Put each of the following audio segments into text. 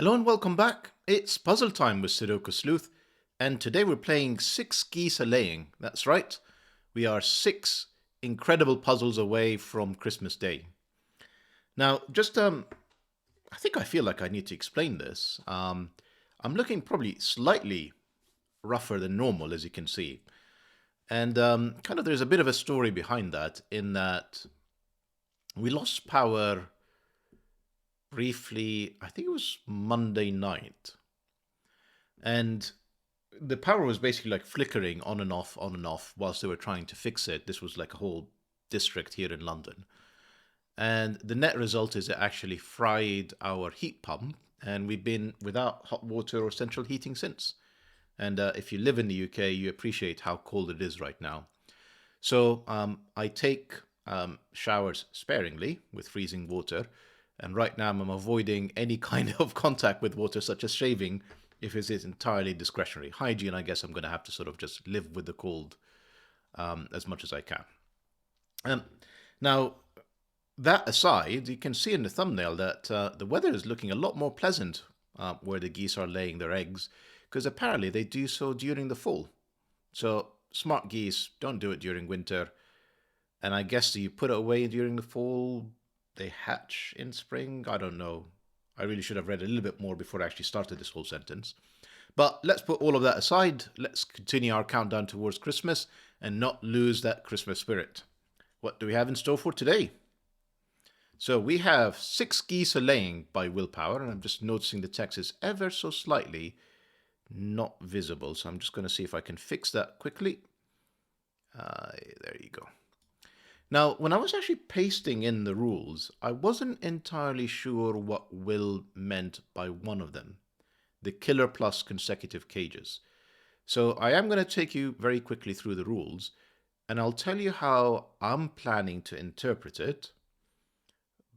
Hello and welcome back. It's puzzle time with Sudoku Sleuth, and today we're playing 6 geese a laying. That's right, we are 6 incredible puzzles away from Christmas Day. Now, I feel like I need to explain this. I'm looking probably slightly rougher than normal, as you can see. And there's a bit of a story behind that, in that we lost power briefly, I think it was Monday night. And the power was basically like flickering on and off whilst they were trying to fix it. This was like a whole district here in London. And the net result is it actually fried our heat pump, and we've been without hot water or central heating since. And if you live in the UK, you appreciate how cold it is right now. So I take showers sparingly with freezing water, and right now I'm avoiding any kind of contact with water, such as shaving, if it is entirely discretionary. Hygiene, I guess I'm going to have to sort of just live with the cold as much as I can. Um, Now, that aside, you can see in the thumbnail that the weather is looking a lot more pleasant where the geese are laying their eggs, because apparently they do so during the fall. So smart geese don't do it during winter, and I guess you put it away during the fall, they hatch in spring. I don't know. I really should have read a little bit more before I actually started this whole sentence. But let's put all of that aside. Let's continue our countdown towards Christmas and not lose that Christmas spirit. What do we have in store for today? So we have 6 geese a laying by Willpower, and I'm just noticing the text is ever so slightly not visible. So I'm just going to see if I can fix that quickly. There you go. Now, when I was actually pasting in the rules, I wasn't entirely sure what Will meant by one of them, the killer plus consecutive cages. So I am going to take you very quickly through the rules, and I'll tell you how I'm planning to interpret it,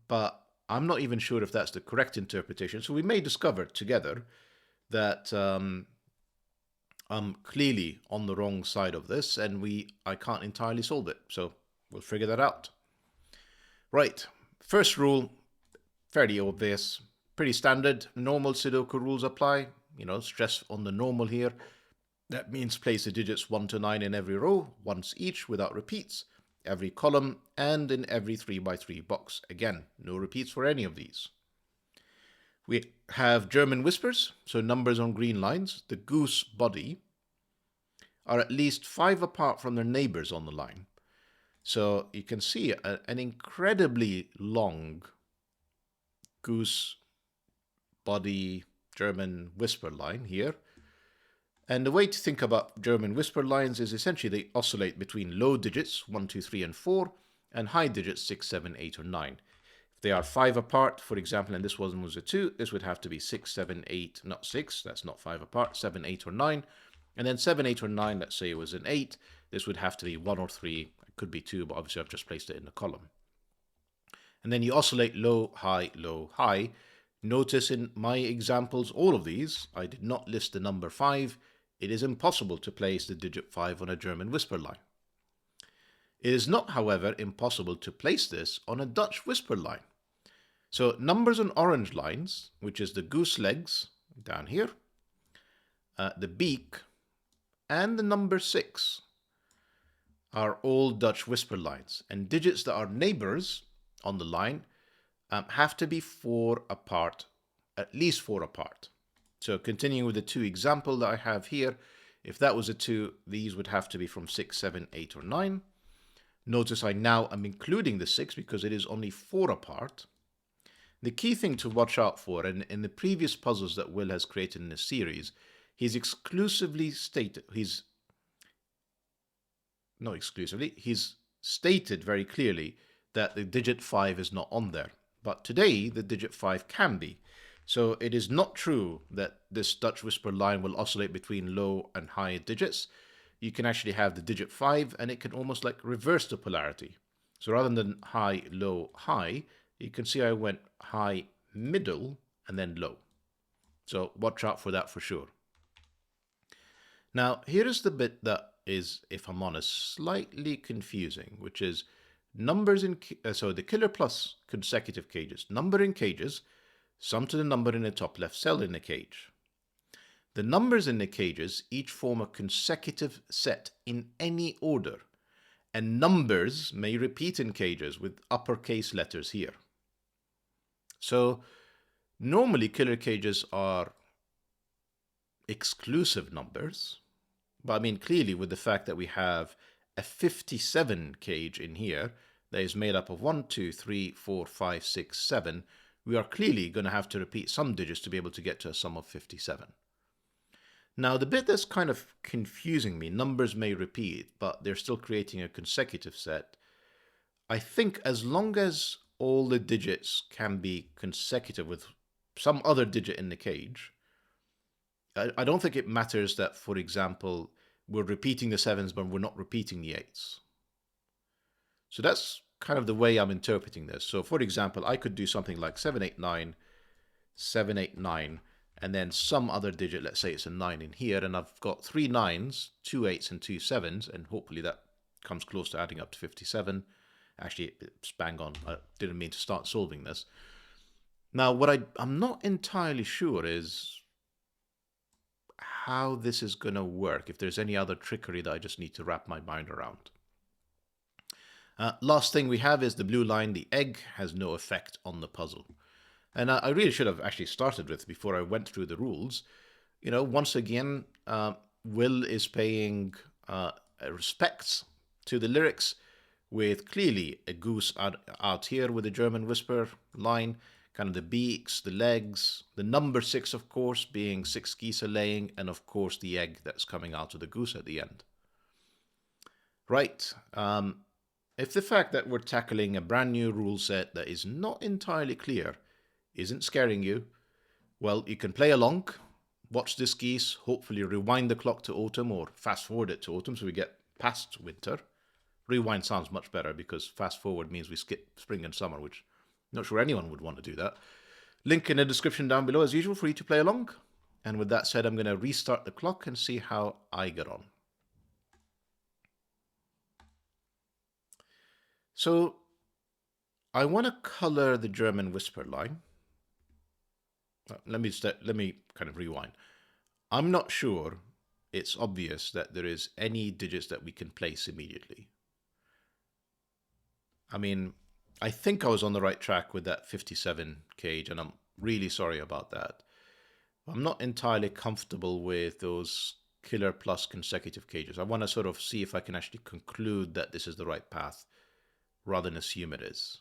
but I'm not even sure if that's the correct interpretation. So we may discover together that I'm clearly on the wrong side of this, and I can't entirely solve it. So we'll figure that out. Right, first rule, fairly obvious, pretty standard. Normal Sudoku rules apply. Stress on the normal here. That means place the digits 1 to 9 in every row, once each without repeats, every column, and in every 3x3 box. Again, no repeats for any of these. We have German whispers, so numbers on green lines. The goose body are at least 5 apart from their neighbors on the line. So you can see an incredibly long goose body German whisper line here. And the way to think about German whisper lines is essentially they oscillate between low digits 1, 2, 3, and 4, and high digits 6, 7, 8, or 9. If they are 5 apart, for example, and this one was a 2, this would have to be 6, 7, 8, not 6, that's not 5 apart, 7, 8, or 9. And then 7, 8, or 9, let's say it was an 8, this would have to be 1 or 3, it could be 2, but obviously I've just placed it in the column. And then you oscillate low, high, low, high. Notice in my examples, all of these, I did not list the number 5. It is impossible to place the digit 5 on a German whisper line. It is not, however, impossible to place this on a Dutch whisper line. So numbers on orange lines, which is the goose legs down here, the beak, and the number 6 are all Dutch whisper lines. And digits that are neighbors on the line have to be 4 apart, at least 4 apart. So continuing with the 2 example that I have here, if that was a 2, these would have to be from 6, 7, 8, or 9. Notice I now am including the 6 because it is only 4 apart. The key thing to watch out for, and in the previous puzzles that Will has created in this series, he's stated very clearly that the digit 5 is not on there. But today, the digit 5 can be. So it is not true that this Dutch whisper line will oscillate between low and high digits. You can actually have the digit 5, and it can almost like reverse the polarity. So rather than high, low, high, you can see I went high, middle, and then low. So watch out for that for sure. Now, here is the bit that is, if I'm honest, slightly confusing, which is numbers in, so the killer plus consecutive cages. Number in cages sum to the number in the top left cell in the cage. The numbers in the cages each form a consecutive set in any order, and numbers may repeat in cages with uppercase letters here. So normally killer cages are exclusive numbers, but I mean clearly with the fact that we have a 57 cage in here that is made up of 1, 2, 3, 4, 5, 6, 7, we are clearly going to have to repeat some digits to be able to get to a sum of 57. Now the bit that's kind of confusing me, numbers may repeat, but they're still creating a consecutive set. I think as long as all the digits can be consecutive with some other digit in the cage, I don't think it matters that, for example, we're repeating the 7s, but we're not repeating the 8s. So that's kind of the way I'm interpreting this. So for example, I could do something like 789, 789, and then some other digit, let's say it's a 9 in here, and I've got 3 9s, 2 8s, and 2 7s, and hopefully that comes close to adding up to 57. Actually, it's bang on. I didn't mean to start solving this. Now, what I'm not entirely sure is how this is going to work, if there's any other trickery that I just need to wrap my mind around. Last thing we have is the blue line. The egg has no effect on the puzzle. And I really should have actually started with, before I went through the rules, you know, once again, Will is paying respects to the lyrics with clearly a goose out here with the German whisper line, kind of the beaks, the legs, the number 6, of course, being 6 geese are laying, and of course the egg that's coming out of the goose at the end. Right. If the fact that we're tackling a brand new rule set that is not entirely clear isn't scaring you, well, you can play along, watch this geese, hopefully rewind the clock to autumn or fast forward it to autumn so we get past winter. Rewind sounds much better because fast forward means we skip spring and summer, which I'm not sure anyone would want to do that. Link in the description down below as usual for you to play along. And with that said, I'm going to restart the clock and see how I get on. So I want to color the German whisper line. Let me kind of rewind. I'm not sure it's obvious that there is any digits that we can place immediately. I mean, I think I was on the right track with that 57 cage, and I'm really sorry about that. I'm not entirely comfortable with those killer plus consecutive cages. I want to sort of see if I can actually conclude that this is the right path rather than assume it is.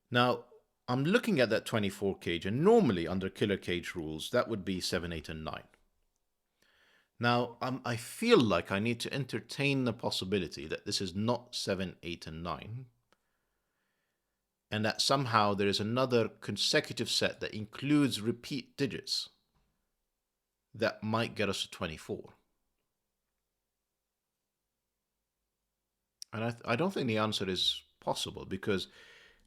Now, I'm looking at that 24 cage, and normally under killer cage rules, that would be 7, 8, and 9. Now, I feel like I need to entertain the possibility that this is not 7, 8, and 9, and that somehow there is another consecutive set that includes repeat digits that might get us to 24. And I don't think the answer is possible, because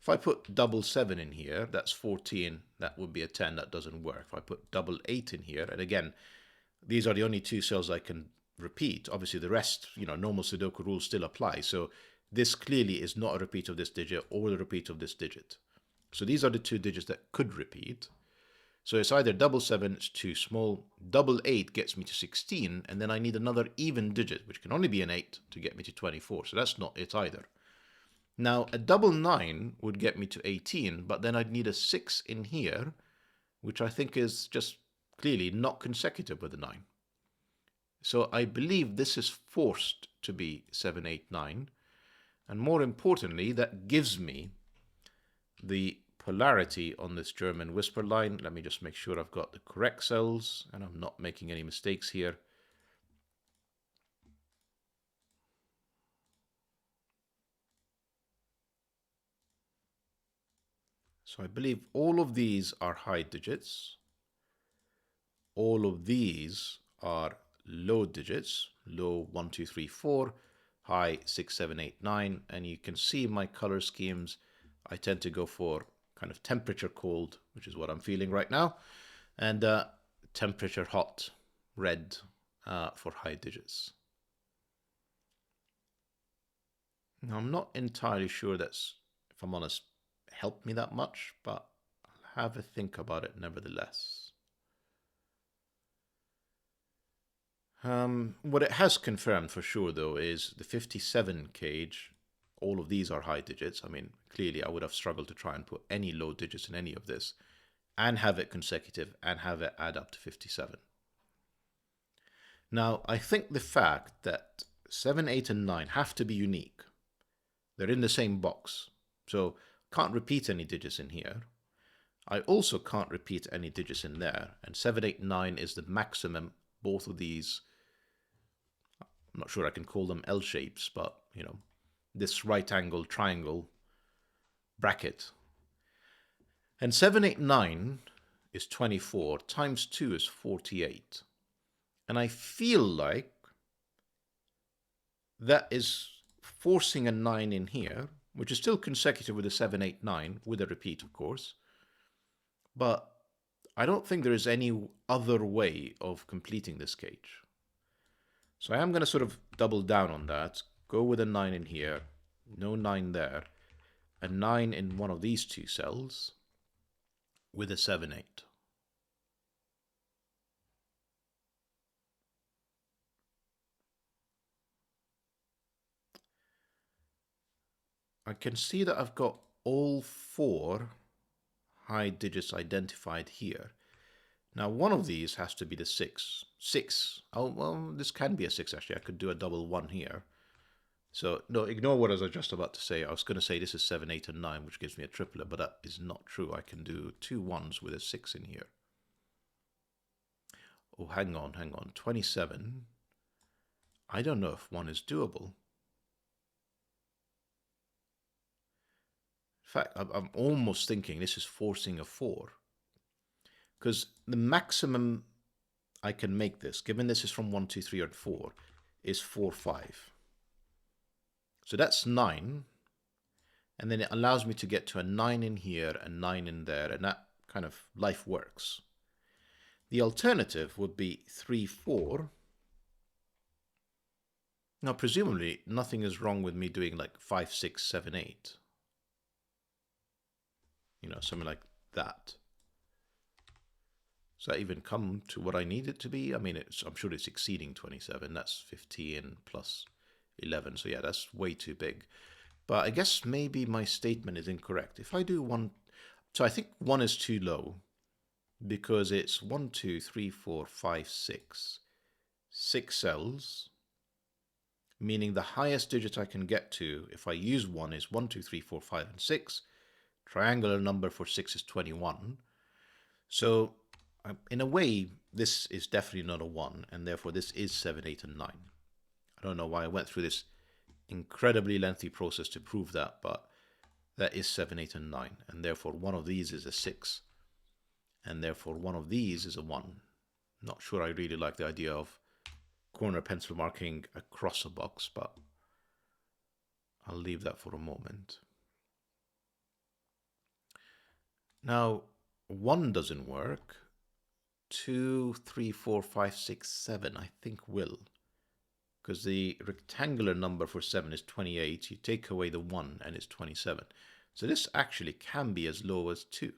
if I put double 7 in here, that's 14, that would be a 10, that doesn't work. If I put double 8 in here, and again, these are the only 2 cells I can repeat. Obviously the rest, you know, normal Sudoku rules still apply. So this clearly is not a repeat of this digit or a repeat of this digit. So these are the 2 digits that could repeat. So it's either double 7, it's too small, double 8 gets me to 16, and then I need another even digit, which can only be an 8, to get me to 24. So that's not it either. Now, a double 9 would get me to 18, but then I'd need a 6 in here, which I think is just clearly not consecutive with a 9. So I believe this is forced to be 7, 8, 9. And more importantly, that gives me the polarity on this German whisper line. Let me just make sure I've got the correct cells and I'm not making any mistakes here. So I believe all of these are high digits. All of these are low digits, low 1, 2, 3, 4, high 6, 7, 8, 9. And you can see my color schemes. I tend to go for kind of temperature cold, which is what I'm feeling right now, and temperature hot, red, for high digits. Now, I'm not entirely sure that's, if I'm honest, helped me that much, but I'll have a think about it nevertheless. What it has confirmed for sure, though, is the 57 cage. All of these are high digits. I mean, clearly I would have struggled to try and put any low digits in any of this and have it consecutive and have it add up to 57. Now, I think the fact that 7, 8, and 9 have to be unique. They're in the same box, so can't repeat any digits in here. I also can't repeat any digits in there, and 7, 8, 9 is the maximum. Both of these, I'm not sure I can call them L shapes, but you know, this right angle triangle bracket. And 7, 8, 9 is 24 times 2 is 48. And I feel like that is forcing a 9 in here, which is still consecutive with a 7, 8, 9, with a repeat, of course. But I don't think there is any other way of completing this cage. So I am going to sort of double down on that, go with a 9 in here, no 9 there, a 9 in one of these two cells, with a 7, 8. I can see that I've got all 4 high digits identified here. Now, one of these has to be the 6. 6. Oh, well, this can be a 6, actually. I could do a double 1 here. So, no, ignore what I was just about to say. I was going to say this is 7, 8, and 9, which gives me a triplet, but that is not true. I can do 2 1s with a 6 in here. Oh, hang on. 27. I don't know if 1 is doable. In fact, I'm almost thinking this is forcing a 4. Because the maximum I can make this, given this is from 1, 2, 3, or 4, is 4, 5. So that's 9. And then it allows me to get to a 9 in here, a 9 in there, and that kind of life works. The alternative would be 3, 4. Now, presumably, nothing is wrong with me doing like 5, 6, 7, 8. You know, something like that. Does that even come to what I need it to be? I mean, I'm sure it's exceeding 27. That's 15 plus 11. So yeah, that's way too big. But I guess maybe my statement is incorrect. If I do 1, so I think 1 is too low because it's 1, 2, 3, 4, 5, 6. 6 cells, meaning the highest digit I can get to if I use 1 is 1, 2, 3, 4, 5, and 6. Triangular number for 6 is 21. So in a way, this is definitely not a 1, and therefore this is 7, 8, and 9. I don't know why I went through this incredibly lengthy process to prove that, but that is 7, 8, and 9, and therefore one of these is a 6, and therefore one of these is a 1. Not sure I really like the idea of corner pencil marking across a box, but I'll leave that for a moment. Now, 1 doesn't work. 2, 3, 4, 5, 6, 7, I think will. Because the rectangular number for 7 is 28. You take away the 1 and it's 27. So this actually can be as low as 2.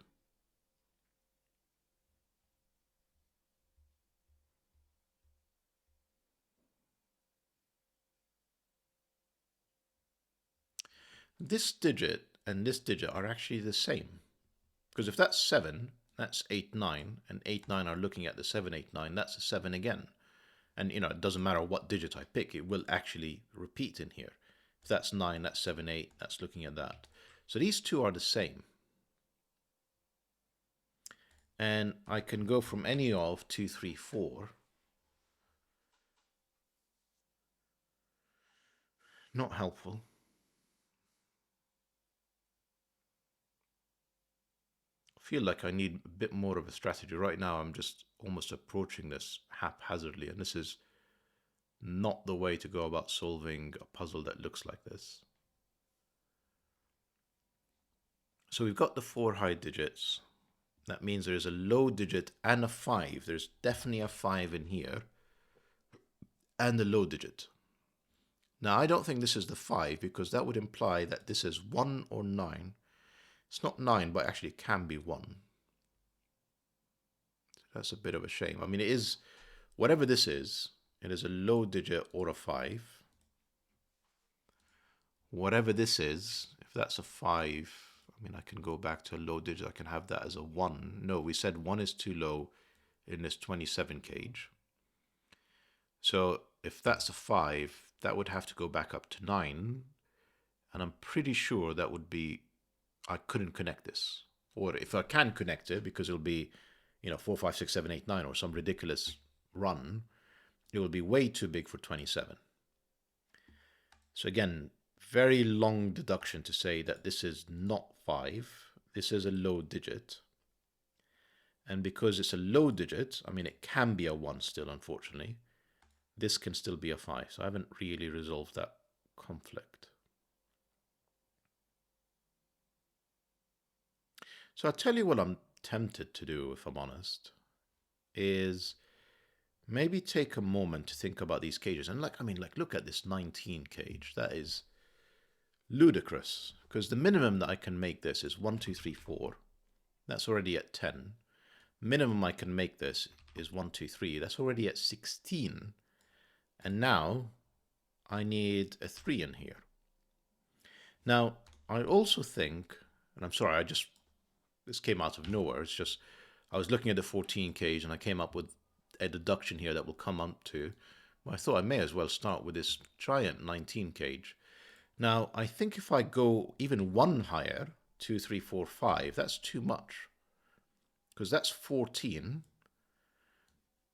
This digit and this digit are actually the same. Because if that's 7, that's 8, 9, and 8, 9 are looking at the 7, 8, 9, that's a 7 again. And, you know, it doesn't matter what digit I pick, it will actually repeat in here. If that's 9, that's 7, 8, that's looking at that. So these two are the same. And I can go from any of 2, 3, 4. Not helpful. Feel like I need a bit more of a strategy. Right now, I'm just almost approaching this haphazardly, and this is not the way to go about solving a puzzle that looks like this. So we've got the 4 high digits. That means there is a low digit and a 5. There's definitely a 5 in here, and a low digit. Now, I don't think this is the 5, because that would imply that this is 1 or 9. It's not 9, but actually it can be 1. That's a bit of a shame. I mean, it is, whatever this is, it is a low digit or a 5. Whatever this is, if that's a 5, I mean, I can go back to a low digit. I can have that as a 1. No, we said 1 is too low in this 27 cage. So if that's a 5, that would have to go back up to 9. And I'm pretty sure that would be, I couldn't connect this. Or if I can connect it, because it'll be, 4, 5, 6, 7, 8, 9, or some ridiculous run, it will be way too big for 27. So again, very long deduction to say that this is not 5. This is a low digit. And because it's a low digit, I mean, it can be a 1 still, unfortunately. This can still be a 5. So I haven't really resolved that conflict. So I'll tell you what I'm tempted to do, if I'm honest, is maybe take a moment to think about these cages. And look at this 19 cage. That is ludicrous, because the minimum that I can make this is 1, 2, 3, 4. That's already at 10. Minimum I can make this is 1, 2, 3. That's already at 16. And now I need a 3 in here. Now, I also think, and I'm sorry, this came out of nowhere. It's just, I was looking at the 14 cage and I came up with a deduction here that will come up to, well, I thought I may as well start with this giant 19 cage. Now, I think if I go even 1 higher, 2, 3, 4, 5, that's too much. Because that's 14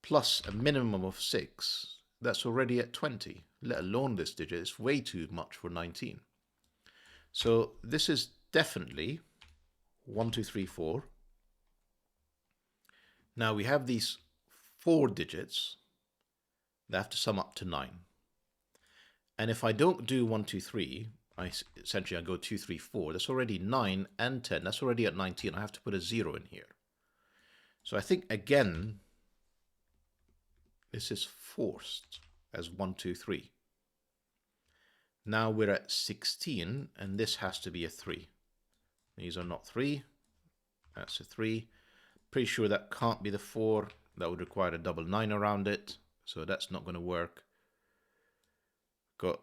plus a minimum of 6. That's already at 20, let alone this digit. It's way too much for 19. So this is definitely 1, 2, 3, 4. Now we have these 4 digits that have to sum up to 9. And if I don't do 1, 2, 3, I go 2, 3, 4. That's already 9 and 10. That's already at 19. I have to put a 0 in here. So I think, again, this is forced as 1, 2, 3. Now we're at 16, and this has to be a 3. These are not 3. That's a 3. Pretty sure that can't be the 4. That would require a double 9 around it. So that's not going to work. Got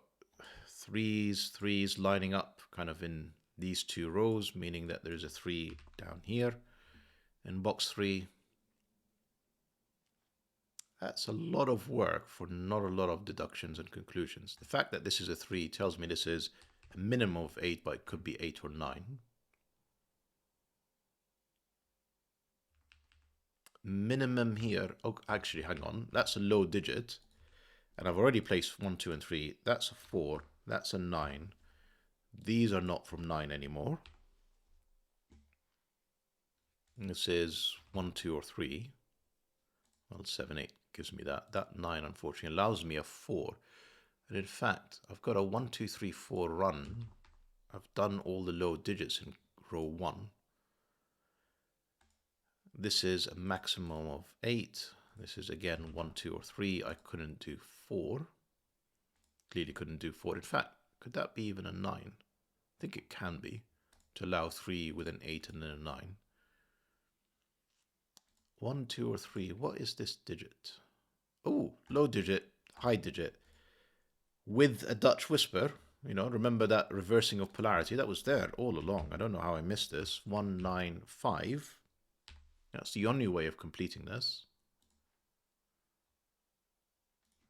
3s lining up kind of in these 2 rows, meaning that there's a 3 down here in box 3. That's a lot of work for not a lot of deductions and conclusions. The fact that this is a 3 tells me this is a minimum of 8, but it could be 8 or 9. Minimum here, oh, actually, hang on, that's a low digit. And I've already placed 1, 2, and 3. That's a 4. That's a 9. These are not from 9 anymore. And this is 1, 2, or 3. Well, 7, 8 gives me that. That 9, unfortunately, allows me a 4. And in fact, I've got a 1, 2, 3, 4 run. I've done all the low digits in row 1. This is a maximum of 8. This is, again, 1, 2, or 3. I couldn't do 4. Clearly couldn't do 4. In fact, could that be even a 9? I think it can be, to allow 3 with an 8 and then a 9. 1, 2, or 3. What is this digit? Oh, low digit, high digit. With a Dutch whisper. Remember that reversing of polarity? That was there all along. I don't know how I missed this. 1, 9, 5. That's the only way of completing this.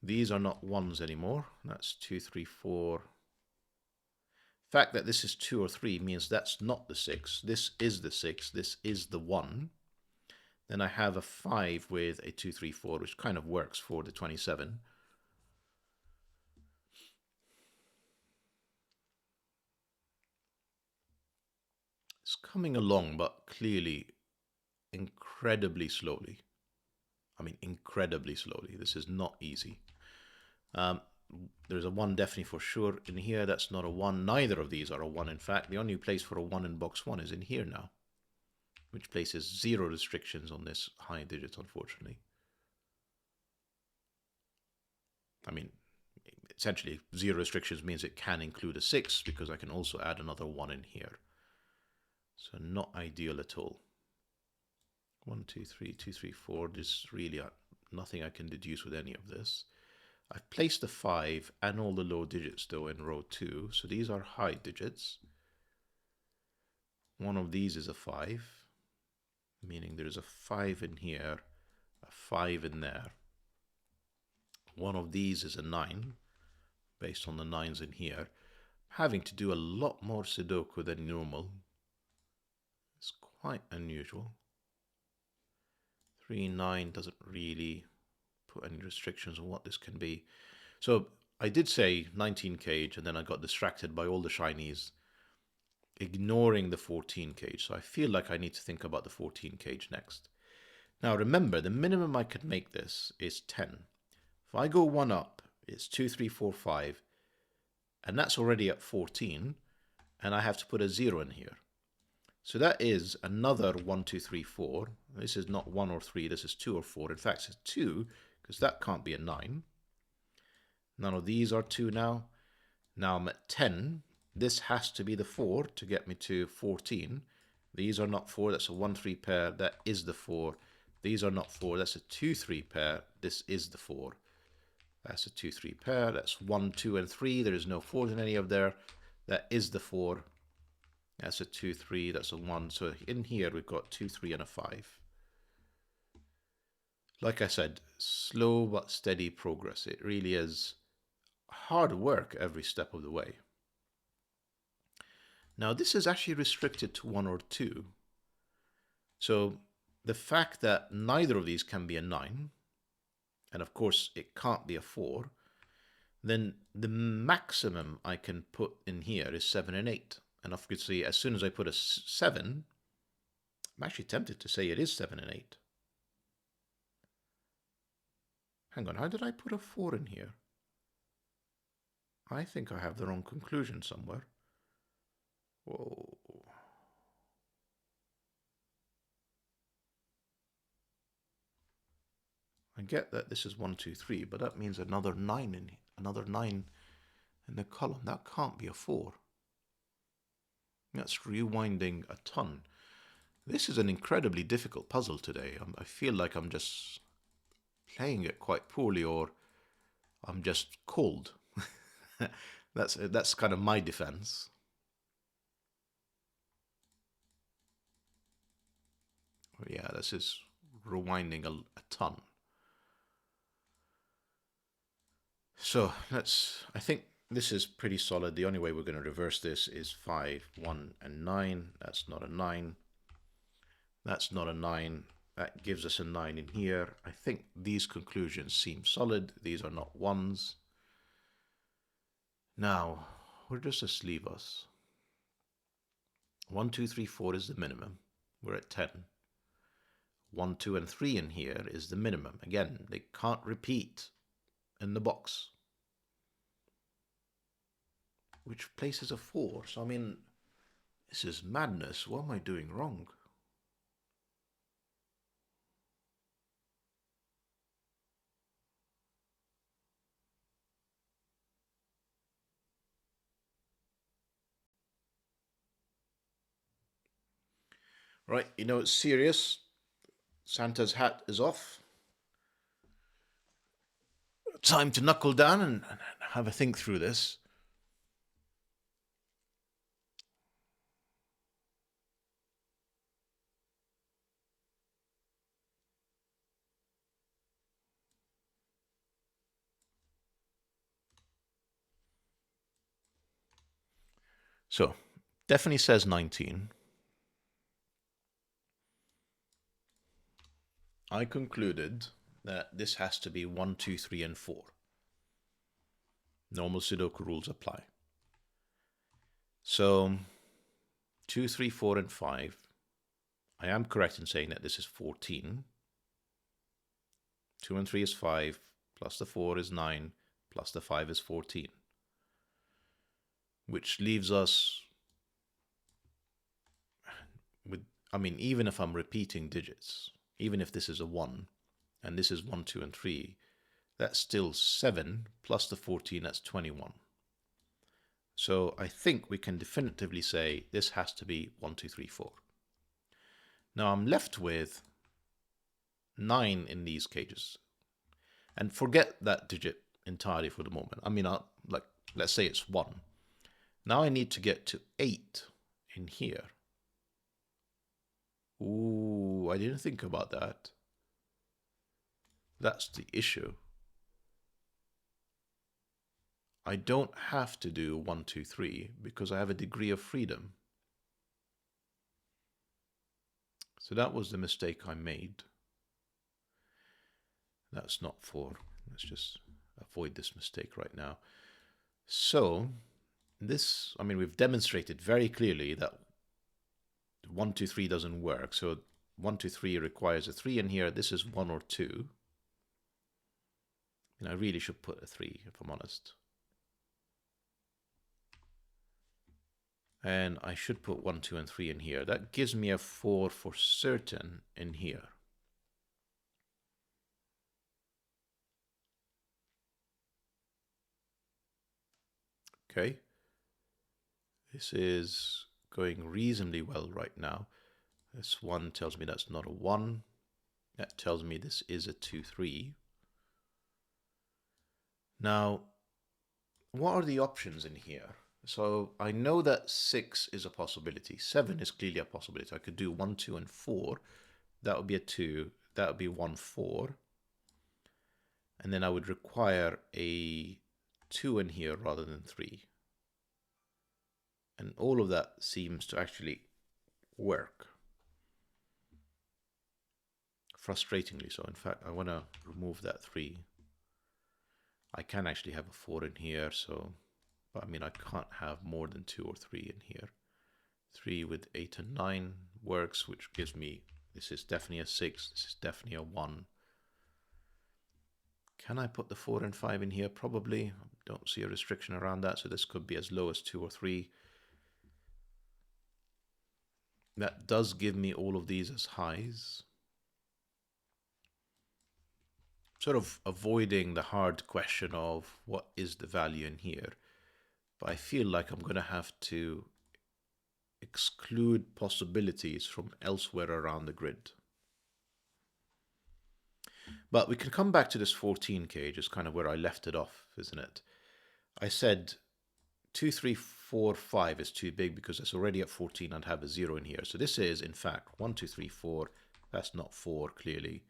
These are not 1s anymore. That's 2, 3, 4. The fact that this is 2 or 3 means that's not the 6. This is the 6. This is the 1. Then I have a 5 with a 2, 3, 4, which kind of works for the 27. It's coming along, but clearly incredibly slowly. I mean, incredibly slowly. This is not easy. There's a 1 definitely for sure in here. That's not a 1. Neither of these are a 1, in fact. The only place for a 1 in box 1 is in here now, which places 0 restrictions on this high digit, unfortunately. I mean, essentially, 0 restrictions means it can include a 6, because I can also add another 1 in here. So not ideal at all. 1, 2, 3, 2, 3, 4. There's really nothing I can deduce with any of this. I've placed the 5 and all the low digits though in row 2, so these are high digits. One of these is a 5, meaning there's a 5 in here, a 5 in there. One of these is a 9, based on the 9s in here. Having to do a lot more Sudoku than normal. It's quite unusual. 3, 9 doesn't really put any restrictions on what this can be. So I did say 19 cage, and then I got distracted by all the shinies, ignoring the 14 cage. So I feel like I need to think about the 14 cage next. Now remember, the minimum I could make this is 10. If I go one up, it's 2, 3, 4, 5, and that's already at 14, and I have to put a 0 in here. So that is another 1, 2, 3, 4. This is not 1 or 3, this is 2 or 4. In fact, it's 2, because that can't be a 9. None of these are 2 now. Now I'm at 10. This has to be the 4 to get me to 14. These are not 4, that's a 1, 3 pair, that is the 4. These are not 4, that's a 2, 3 pair, this is the 4. That's a 2, 3 pair, that's 1, 2, and 3. There is no 4s in any of there. That is the 4. That's a 2, 3, that's a 1. So in here we've got 2, 3, and a 5. Like I said, slow but steady progress. It really is hard work every step of the way. Now this is actually restricted to 1 or 2. So the fact that neither of these can be a 9, and of course it can't be a 4, then the maximum I can put in here is 7 and 8. And obviously as soon as I put a 7, I'm actually tempted to say it is 7 and 8. Hang on, how did I put a 4 in here? I think I have the wrong conclusion somewhere. Whoa. I get that this is 1, 2, 3, but that means another 9 in the column. That can't be a 4. That's rewinding a ton. This is an incredibly difficult puzzle today. I feel like I'm just playing it quite poorly, or I'm just cold. That's kind of my defense. Yeah, this is rewinding a ton. So I think this is pretty solid. The only way we're going to reverse this is 5, 1, and 9. That's not a 9. That's not a 9. That gives us a 9 in here. I think these conclusions seem solid. These are not 1s. Now, where does this leave us? 1, 2, 3, 4 is the minimum. We're at 10. 1, 2, and 3 in here is the minimum. Again, they can't repeat in the box, which places a 4. So I mean, this is madness. What am I doing wrong? Right, you know it's serious. Santa's hat is off. Time to knuckle down and have a think through this. So, definitely says 19. I concluded that this has to be 1, 2, 3, and 4. Normal Sudoku rules apply. So 2, 3, 4, and 5. I am correct in saying that this is 14. 2 and 3 is 5, plus the 4 is 9, plus the 5 is 14. Which leaves us with, I mean, even if I'm repeating digits, even if this is a 1, and this is 1, 2, and 3, that's still 7, plus the 14, that's 21. So I think we can definitively say this has to be 1, 2, 3, 4. Now I'm left with 9 in these cages. And forget that digit entirely for the moment. I mean, like, let's say it's 1. Now I need to get to 8 in here. Ooh, I didn't think about that. That's the issue. I don't have to do 1, 2, 3 because I have a degree of freedom. So that was the mistake I made. That's not 4. Let's just avoid this mistake right now. So this, I mean, we've demonstrated very clearly that 1, 2, 3 doesn't work. So 1, 2, 3 requires a 3 in here. This is 1 or 2. And I really should put a 3 if I'm honest. And I should put 1, 2, and 3 in here. That gives me a 4 for certain in here. Okay. This is going reasonably well right now. This 1 tells me that's not a 1. That tells me this is a 2, 3. Now, what are the options in here? So I know that 6 is a possibility. 7 is clearly a possibility. I could do 1, 2, and 4. That would be a 2. That would be 1, 4. And then I would require a 2 in here rather than 3. And all of that seems to actually work. Frustratingly so. In fact, I want to remove that 3. I can actually have a 4 in here, so, but I mean, I can't have more than 2 or 3 in here. 3 with 8 and 9 works, which gives me, this is definitely a 6, this is definitely a 1. Can I put the 4 and 5 in here? Probably. I don't see a restriction around that, so this could be as low as 2 or 3. That does give me all of these as highs. Sort of avoiding the hard question of what is the value in here. But I feel like I'm going to have to exclude possibilities from elsewhere around the grid. But we can come back to this 14 cage, is kind of where I left it off, isn't it? I said 2, 3, 4, 5 is too big because it's already at 14 and have a 0 in here. So this is, in fact, 1, 2, 3, 4. That's not 4, clearly.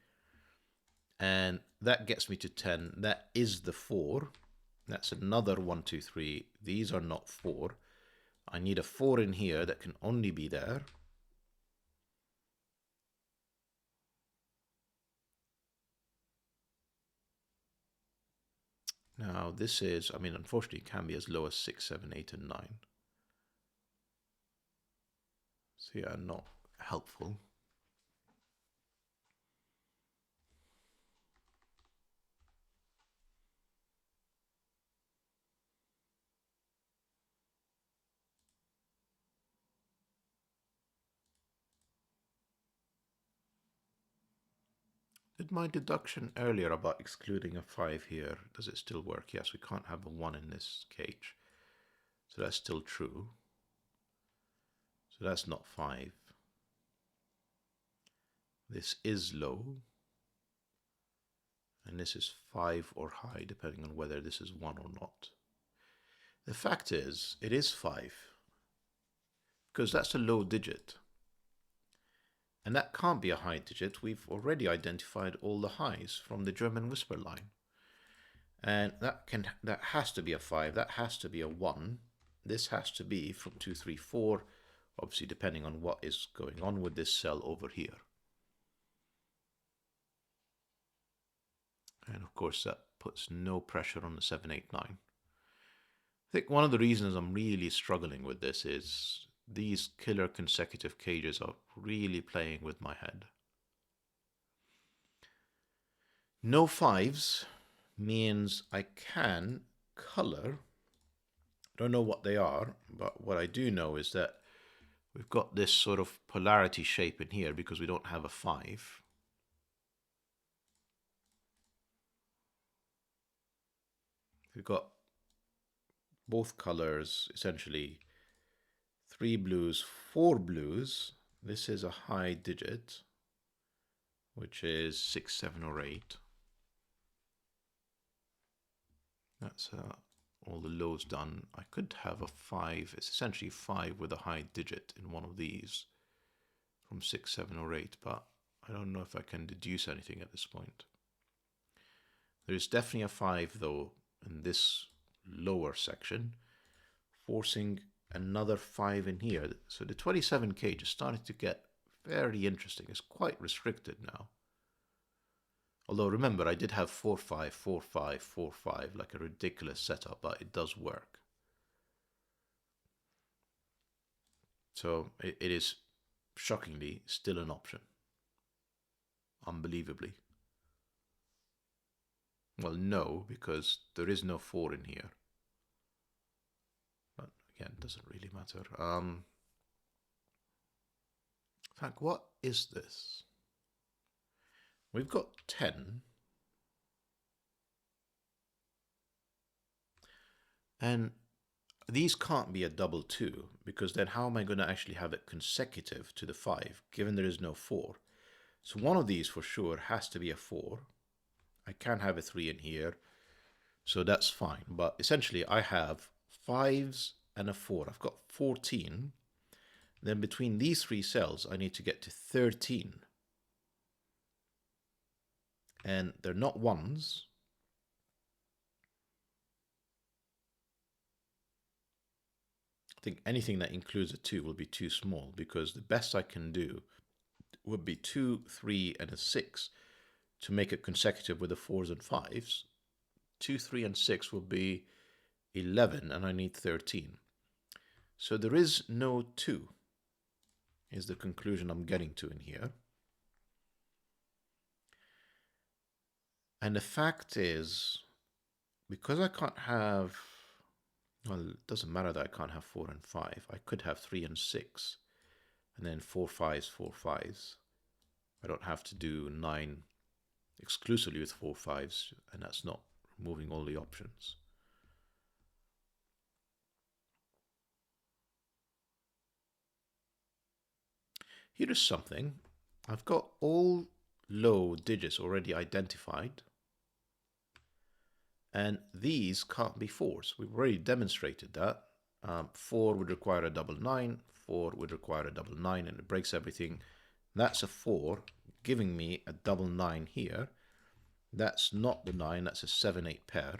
And that gets me to 10. That is the 4. That's another 1, 2, 3. These are not 4. I need a 4 in here that can only be there. Now this is, I mean, unfortunately it can be as low as 6, 7, 8, and 9. So yeah, not helpful. Did my deduction earlier about excluding a 5 here, does it still work? Yes, we can't have a 1 in this cage. So that's still true. So that's not 5. This is low. And this is 5 or high, depending on whether this is 1 or not. The fact is, it is 5. Because that's a low digit. And that can't be a high digit. We've already identified all the highs from the German whisper line. And that has to be a 5. That has to be a 1. This has to be from 2, 3, 4. Obviously, depending on what is going on with this cell over here. And of course, that puts no pressure on the 7, 8, 9. I think one of the reasons I'm really struggling with this is these killer consecutive cages are really playing with my head. No 5s means I can color. I don't know what they are, but what I do know is that we've got this sort of polarity shape in here because we don't have a 5. We've got both colors, essentially 3 blues, 4 blues. This is a high digit. which is 6, 7, or 8. That's all the lows done. I could have a 5. It's essentially 5 with a high digit in one of these from 6, 7, or 8, but I don't know if I can deduce anything at this point. There is definitely a 5 though in this lower section, forcing another 5 in here. So the 27 cage is starting to get very interesting. It's quite restricted now. Although remember, I did have 4, 5, 4, 5, 4, 5, like a ridiculous setup, but it does work. So it is shockingly still an option. Unbelievably. Well, no, because there is no 4 in here. But again, it doesn't really matter. In fact, what is this? We've got 10. And these can't be a double 2, because then how am I going to actually have it consecutive to the 5, given there is no 4? So one of these for sure has to be a 4. I can have a 3 in here, so that's fine. But essentially I have 5s and a 4. I've got 14. Then between these 3 cells, I need to get to 13. And they're not 1s. I think anything that includes a 2 will be too small, because the best I can do would be 2, 3, and a 6 to make it consecutive with the 4s and 5s. 2, 3, and 6 will be 11, and I need 13. So there is no 2, is the conclusion I'm getting to in here. And the fact is, because I can't have, well, it doesn't matter that I can't have 4 and 5. I could have 3 and 6, and then 4 5s, 4 5s. I don't have to do 9 exclusively with 4 5s, and that's not removing all the options. Here is something. I've got all low digits already identified, and these can't be 4s. We've already demonstrated that. 4 would require a double 9, 4 would require a double 9, and it breaks everything. That's a 4, giving me a double 9 here. That's not the 9, that's a 7, 8 pair.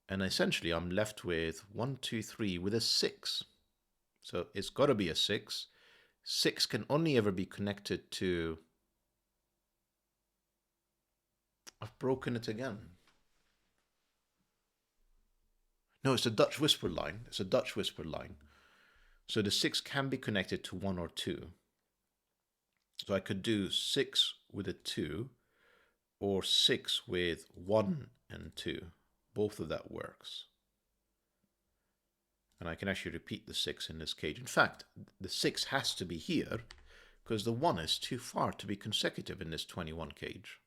And essentially I'm left with 1, 2, 3 with a 6. So it's got to be a 6. 6 can only ever be connected to... I've broken it again. No, it's a Dutch whisper line. It's a Dutch whisper line. So the 6 can be connected to 1 or 2. So I could do 6 with a 2, or 6 with 1 and 2. Both of that works. And I can actually repeat the 6 in this cage. In fact, the 6 has to be here, because the 1 is too far to be consecutive in this 21 cage.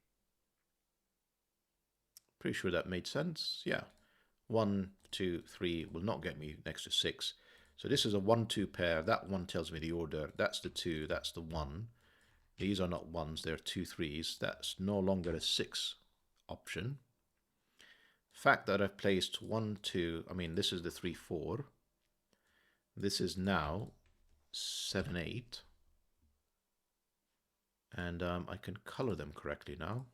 Pretty sure that made sense. Yeah. 1, 2, 3 will not get me next to 6. So this is a 1, 2 pair. That 1 tells me the order. That's the 2. That's the 1. These are not 1s. They're 2 3s. That's no longer a 6 option. Fact that I've placed 1, 2. I mean, this is the 3, 4. This is now 7, 8. And I can color them correctly now.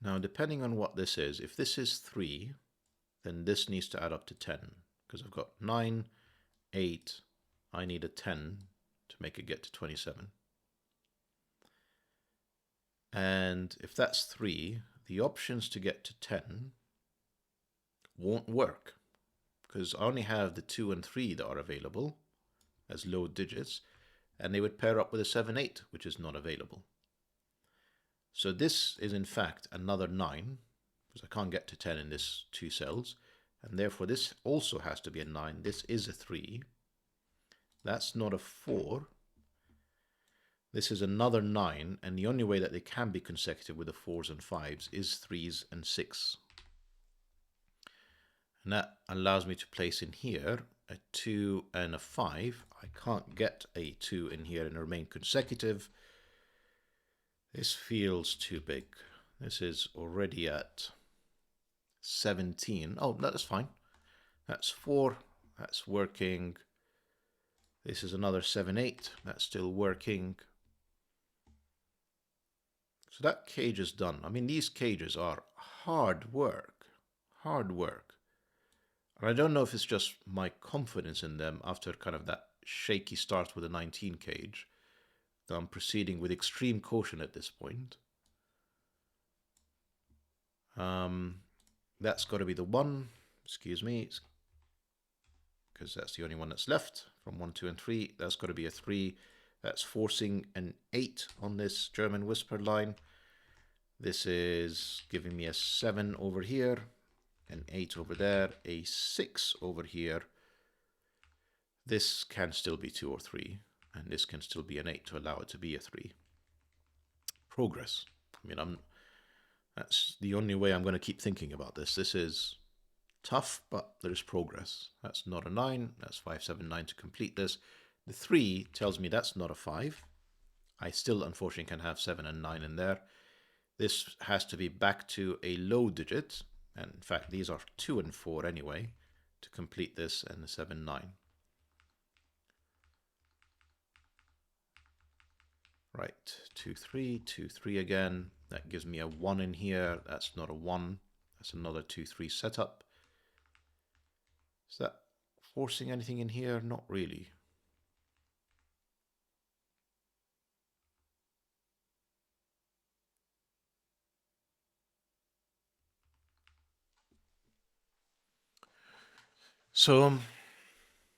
Now, depending on what this is, if this is 3, then this needs to add up to 10, because I've got 9, 8, I need a 10 to make it get to 27. And if that's 3, the options to get to 10 won't work, because I only have the 2 and 3 that are available as low digits, and they would pair up with a 7, 8, which is not available. So this is in fact another 9, because I can't get to 10 in this 2 cells, and therefore this also has to be a 9. This is a 3. That's not a 4. This is another 9, and the only way that they can be consecutive with the 4s and 5s is 3s and 6. And that allows me to place in here a 2 and a 5. I can't get a 2 in here and remain consecutive. This feels too big. This is already at 17. Oh, that's fine. That's 4. That's working. This is another 7, 8. That's still working. So that cage is done. I mean, these cages are hard work. Hard work. And I don't know if it's just my confidence in them after kind of that shaky start with a 19 cage, that I'm proceeding with extreme caution at this point. That's got to be the 1. Excuse me. Because that's the only one that's left from 1, 2, and 3. That's got to be a 3. That's forcing an 8 on this German whisper line. This is giving me a 7 over here, an 8 over there, a 6 over here. This can still be 2 or 3, and this can still be an 8 to allow it to be a 3. Progress. I mean, that's the only way I'm going to keep thinking about this. This is tough, but there is progress. That's not a 9. That's 5, 7, 9 to complete this. The 3 tells me that's not a 5. I still, unfortunately, can have 7 and 9 in there. This has to be back to a low digit. And in fact, these are 2 and 4 anyway to complete this, and the 7, 9. Right, 2, 3, 2, 3 again. That gives me a 1 in here. That's not a 1. That's another 2, 3 setup. Is that forcing anything in here? Not really. So,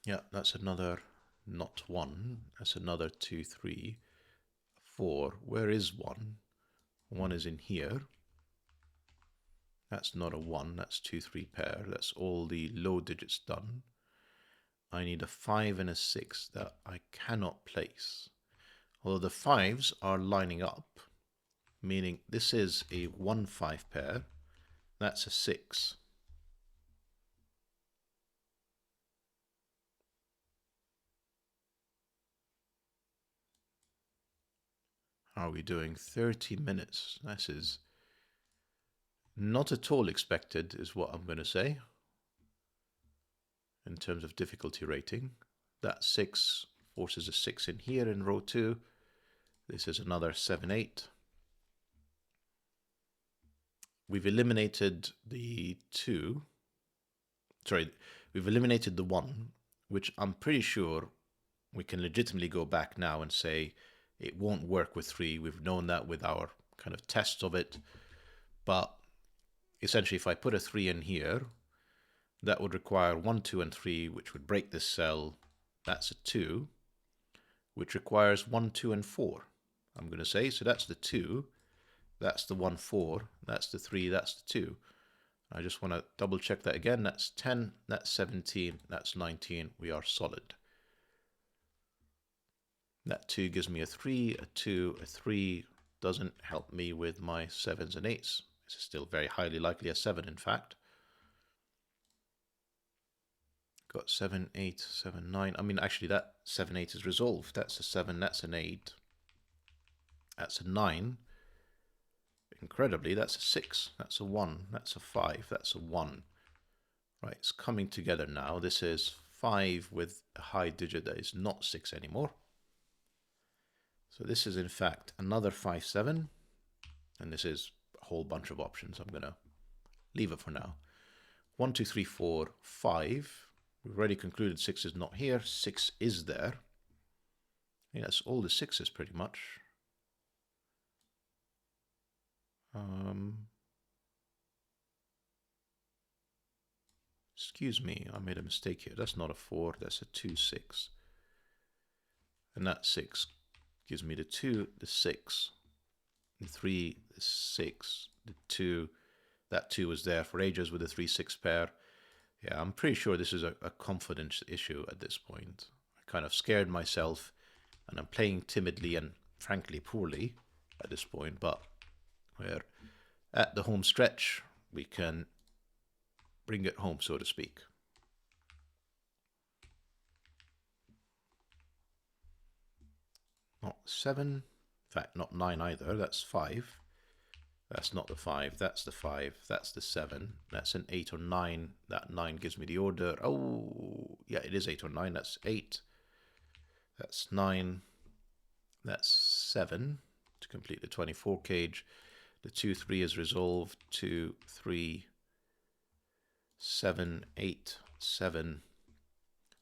yeah, that's another not 1. That's another 2, 3, 4. Where is 1? 1 is in here. That's not a 1. That's 2, 3 pair. That's all the low digits done. I need a 5 and a 6 that I cannot place. Although the 5s are lining up, meaning this is a 1, 5 pair. That's a 6. How are we doing? 30 minutes. This is not at all expected, is what I'm going to say, in terms of difficulty rating. That 6 forces a 6 in here in row 2. This is another 7, 8. We've eliminated the 2. Sorry, we've eliminated the 1, which I'm pretty sure we can legitimately go back now and say it won't work with 3. We've known that with our kind of tests of it. But essentially, if I put a 3 in here, that would require 1, 2, and 3, which would break this cell. That's a 2, which requires 1, 2, and 4. I'm going to say, so that's the 2, that's the 1, 4, that's the 3, that's the 2. I just want to double check that again. That's 10, that's 17, that's 19. We are solid. That 2 gives me a 3, a 2, a 3. Doesn't help me with my 7s and 8s. This is still very highly likely a 7, in fact. Got 7, 8, 7, 9. I mean, actually, that 7, 8 is resolved. That's a 7, that's an 8. That's a 9. Incredibly, that's a 6. That's a 1. That's a 5. That's a 1. Right, it's coming together now. This is 5 with a high digit that is not 6 anymore. So this is, in fact, another 5, 7. And this is a whole bunch of options. I'm going to leave it for now. 1, 2, 3, 4, 5. We've already concluded 6 is not here. 6 is there. Yeah, that's all the 6s pretty much. Excuse me, I made a mistake here. That's not a 4, that's a 2, 6. And that 6 gives me the 2, the 6, the 3, the 6, the 2. That 2 was there for ages with the 3, 6 pair. Yeah, I'm pretty sure this is a confidence issue at this point. I kind of scared myself, and I'm playing timidly and frankly poorly at this point, but we're at the home stretch. We can bring it home, so to speak. Not 7. In fact, not 9 either. That's 5. That's not the 5. That's the 5. That's the 7. That's an 8 or 9. That 9 gives me the order. Oh, yeah, it is 8 or 9. That's 8. That's 9. That's 7 to complete the 24 cage. The 2, 3 is resolved. 2, 3, 7, 8, 7.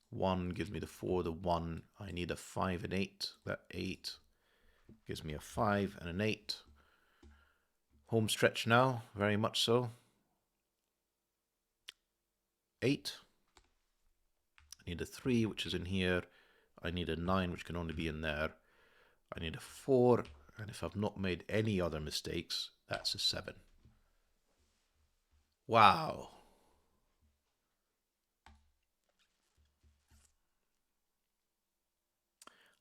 1 gives me the 4, the 1. I need a 5 and 8. That 8 gives me a 5 and an 8. Home stretch now, very much so. 8. I need a 3, which is in here. I need a 9, which can only be in there. I need a 4, and if I've not made any other mistakes, that's a 7. Wow.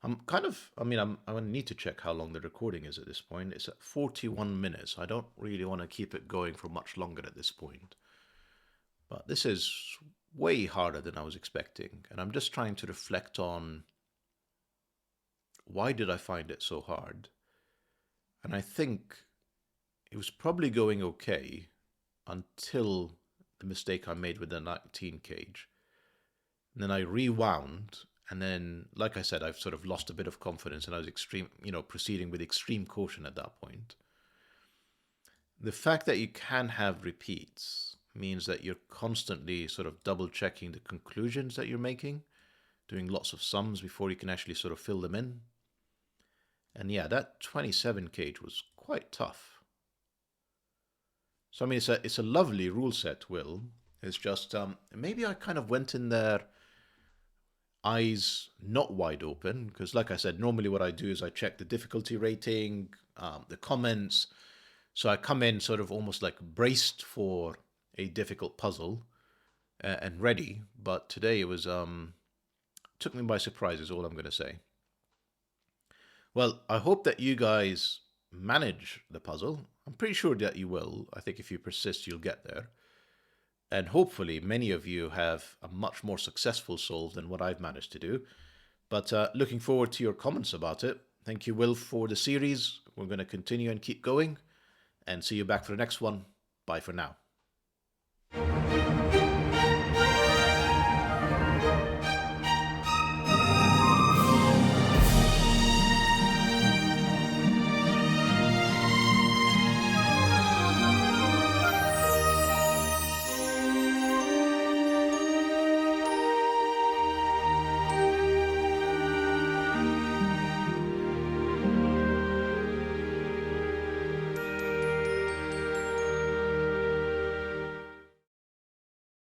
I'm going to need to check how long the recording is at this point. It's at 41 minutes. I don't really want to keep it going for much longer at this point. But this is way harder than I was expecting. And I'm just trying to reflect on why did I find it so hard? And I think it was probably going okay until the mistake I made with the 19 cage. And then I rewound. And then, like I said, I've sort of lost a bit of confidence and I was proceeding with extreme caution at that point. The fact that you can have repeats means that you're constantly sort of double checking the conclusions that you're making, doing lots of sums before you can actually sort of fill them in. And yeah, that 27 cage was quite tough. So I mean, it's a lovely rule set, Will. It's just maybe I kind of went in there eyes not wide open, because like I said, normally what I do is I check the difficulty rating, the comments. So I come in sort of almost like braced for a difficult puzzle and ready. But today it was took me by surprise is all I'm going to say. Well, I hope that you guys manage the puzzle. I'm pretty sure that you will. I think if you persist, you'll get there. And hopefully many of you have a much more successful solve than what I've managed to do. But looking forward to your comments about it. Thank you, Will, for the series. We're going to continue and keep going. And see you back for the next one. Bye for now.